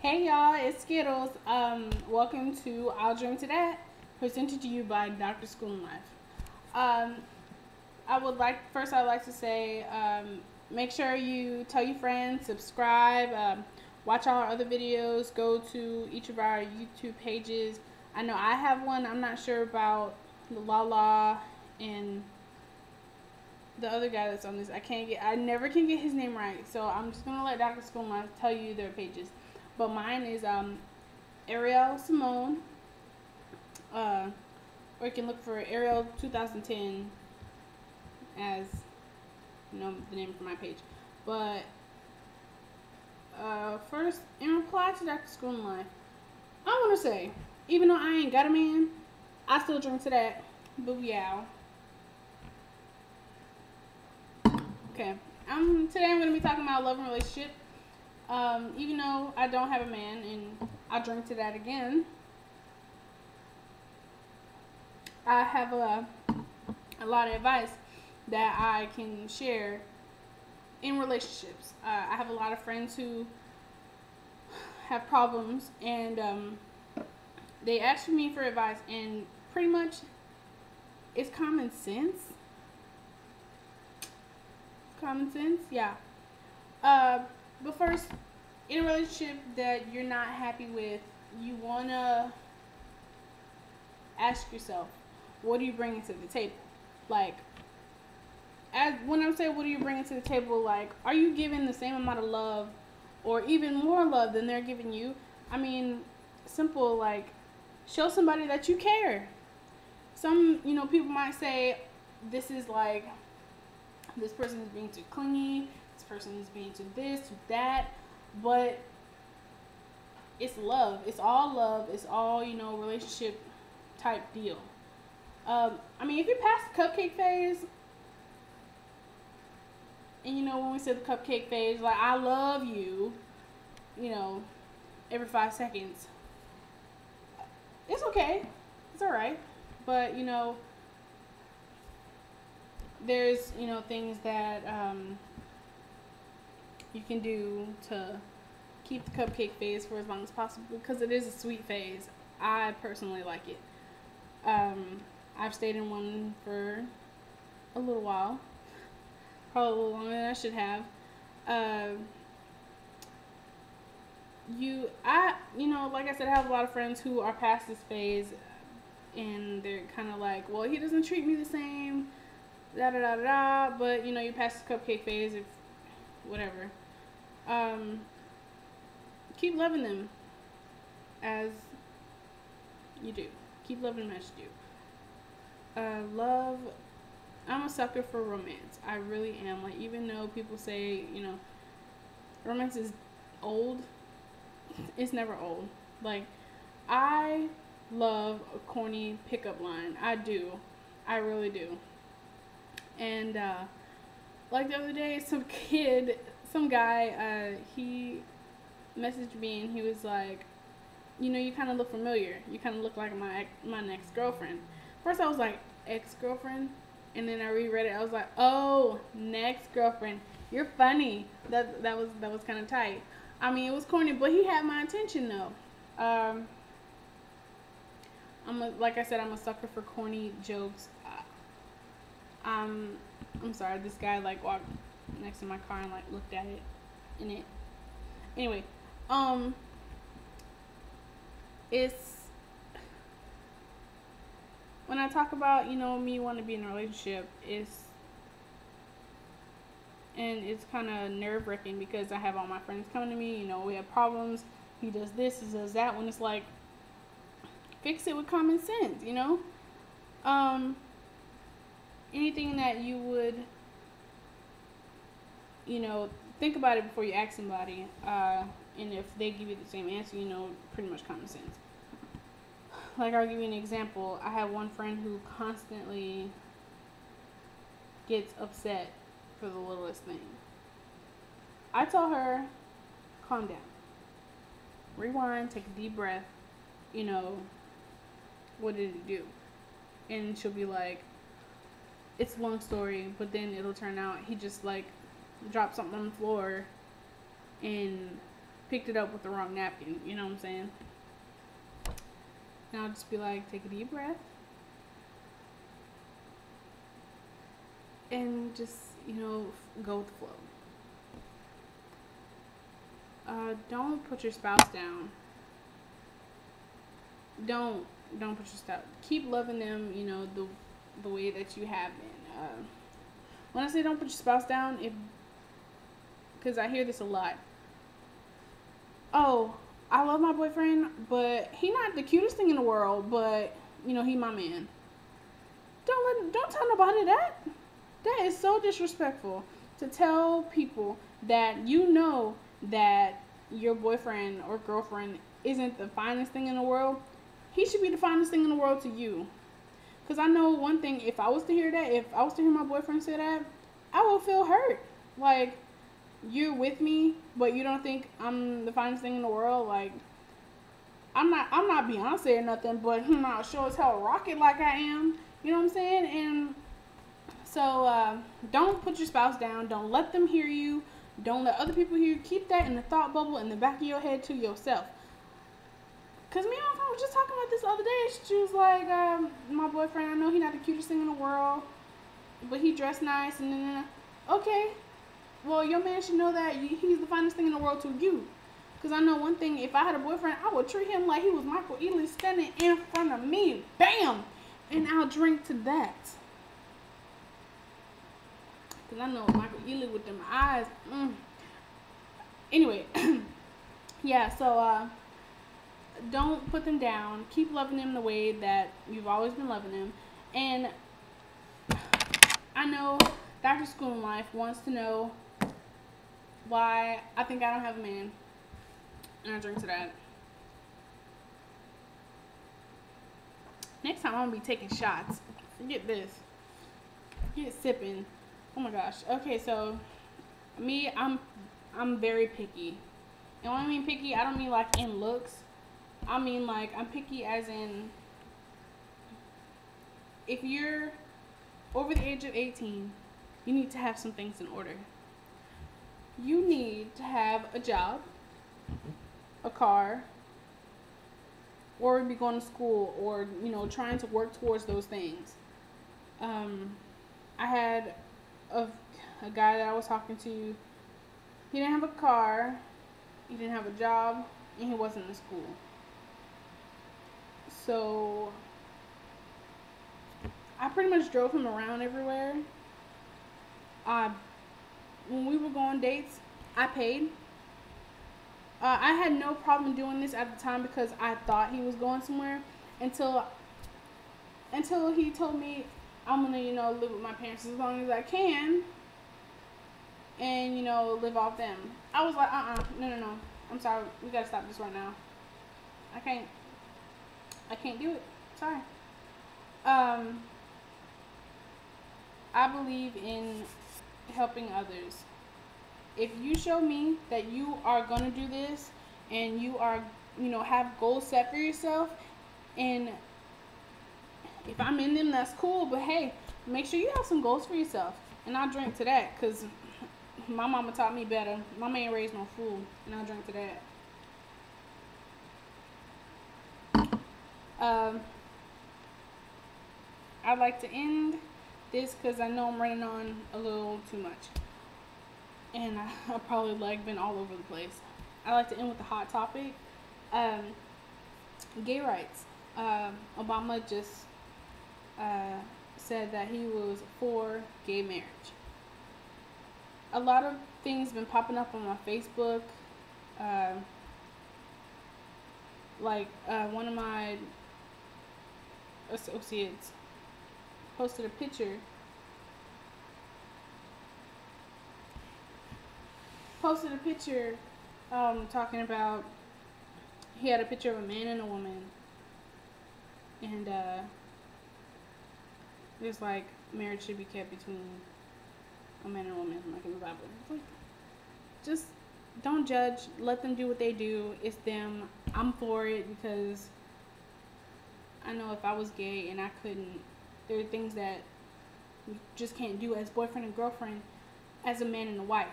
Hey y'all, it's Skittles. Welcome to I'll Drink to That, presented to you by Dr. School Life. Um, I'd like to say, make sure you tell your friends, subscribe, watch all our other videos, go to each of our YouTube pages. I know I have one. I'm not sure about the Lala and the other guy that's on this. I never can get his name right, so I'm just gonna let Dr. School Life tell you their pages. But mine is Ariel Simone, or you can look for Ariel 2010 as the name for my page. But first, in reply to Dr. School Life, I want to say, even though I ain't got a man, I still drink to that. Booyah. Okay. Today I'm going to be talking about love and relationship. Even though I don't have a man, and I'll drink to that again, I have a lot of advice that I can share in relationships. I have a lot of friends who have problems, and they ask me for advice, and pretty much it's common sense. Common sense, yeah. But first, in a relationship that you're not happy with, you want to ask yourself, what are you bringing to the table? Like, when I say what are you bringing to the table, like, are you giving the same amount of love or even more love than they're giving you? I mean, simple, like, show somebody that you care. Some, people might say, this is like, this person is being too clingy, this person is being too this, too that, but it's love. It's all love. It's all, relationship type deal. I mean, if you pass the cupcake phase, and when we said the cupcake phase, like, I love you, every 5 seconds, it's okay. It's alright. But, there's, things that you can do to keep the cupcake phase for as long as possible, because it is a sweet phase. I personally like it. I've stayed in one for a little while, probably a little longer than I should have. Like I said, I have a lot of friends who are past this phase, and they're kind of like, well, he doesn't treat me the same, da da da da. But you pass the cupcake phase, if whatever. Keep loving them as you do. Keep loving them as you do. Love. I'm a sucker for romance. I really am. Like, even though people say, romance is old, it's never old. Like, I love a corny pickup line. I do. I really do. And, like the other day, some guy, he messaged me, and he was like, you kind of look familiar. You kind of look like my next girlfriend. First I was like, ex-girlfriend? And then I reread it. I was like, oh, next girlfriend. You're funny. That was kind of tight. I mean, it was corny, but he had my attention though. Like I said, I'm a sucker for corny jokes. I'm sorry. This guy walked next to my car and looked at it. Anyway, it's when I talk about me wanting to be in a relationship, it's kind of nerve-wracking, because I have all my friends coming to me. We have problems. He does this, he does that. When it's like, fix it with common sense. Anything that you would think about it before you ask somebody. And if they give you the same answer, pretty much common sense. Like, I'll give you an example. I have one friend who constantly gets upset for the littlest thing. I tell her, calm down. Rewind, take a deep breath. What did it do? And she'll be like, it's a long story, but then it'll turn out he just dropped something on the floor, and picked it up with the wrong napkin. You know what I'm saying? And I'll just be like, take a deep breath. And just, go with the flow. Don't put your spouse down. Don't put your spouse. Keep loving them, the way that you have been. When I say don't put your spouse down, because I hear this a lot. Oh, I love my boyfriend, but he not the cutest thing in the world, but he my man. Don't tell nobody that. That is so disrespectful to tell people that that your boyfriend or girlfriend isn't the finest thing in the world. He should be the finest thing in the world to you. Because I know one thing, if I was to hear my boyfriend say that, I would feel hurt. Like, you're with me, but you don't think I'm the finest thing in the world. Like, I'm not Beyonce or nothing, but I'm not sure as hell rocket like I am. You know what I'm saying? And so don't put your spouse down. Don't let them hear you. Don't let other people hear you. Keep that in the thought bubble in the back of your head to yourself. Because me and my friend was just talking about this the other day. She was like, my boyfriend, I know he's not the cutest thing in the world, but he dressed nice. And then, okay, well, your man should know that he's the finest thing in the world to you. Because I know one thing, if I had a boyfriend, I would treat him like he was Michael Ealy standing in front of me. Bam! And I'll drink to that. Because I know Michael Ealy with them eyes. Anyway, yeah, so don't put them down. Keep loving them the way that you've always been loving them. And I know Dr. School in Life wants to know why I think I don't have a man. And I drink to that. Next time I'm going to be taking shots. Forget this. Get sipping. Oh my gosh. Okay, so me, I'm very picky. And when I mean picky, I don't mean like in looks. I mean like I'm picky as in if you're over the age of 18, you need to have some things in order. You need to have a job, a car, or be going to school, or trying to work towards those things. I had a guy that I was talking to. He didn't have a car, he didn't have a job, and he wasn't in school. So I pretty much drove him around everywhere. When we were going dates, I paid. I had no problem doing this at the time because I thought he was going somewhere until he told me I'm gonna live with my parents as long as I can and live off them. I was like no, I'm sorry, we gotta stop this right now. I can't do it. Sorry. I believe in helping others. If you show me that you are going to do this and you are, have goals set for yourself, and if I'm in them, that's cool, but hey, make sure you have some goals for yourself. And I'll drink to that because my mama taught me better. My man raised no fool, and I'll drink to that. I'd like to end this because I know I'm running on a little too much. And I've probably been all over the place. I like to end with a hot topic. Gay rights. Obama just said that he was for gay marriage. A lot of things been popping up on my Facebook. One of my associates posted a picture. Talking about, he had a picture of a man and a woman, and there's marriage should be kept between a man and a woman, like in the Bible. It's just don't judge, let them do what they do. It's them. I'm for it because I know if I was gay and I couldn't, there are things that we just can't do as boyfriend and girlfriend, as a man and a wife.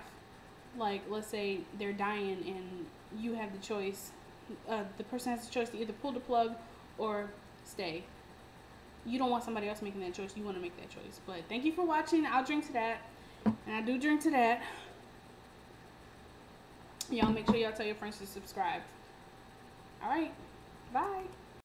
Like, let's say they're dying and you have the choice. The person has the choice to either pull the plug or stay. You don't want somebody else making that choice. You want to make that choice. But thank you for watching. I'll drink to that. And I do drink to that. Y'all make sure y'all tell your friends to subscribe. All right. Bye.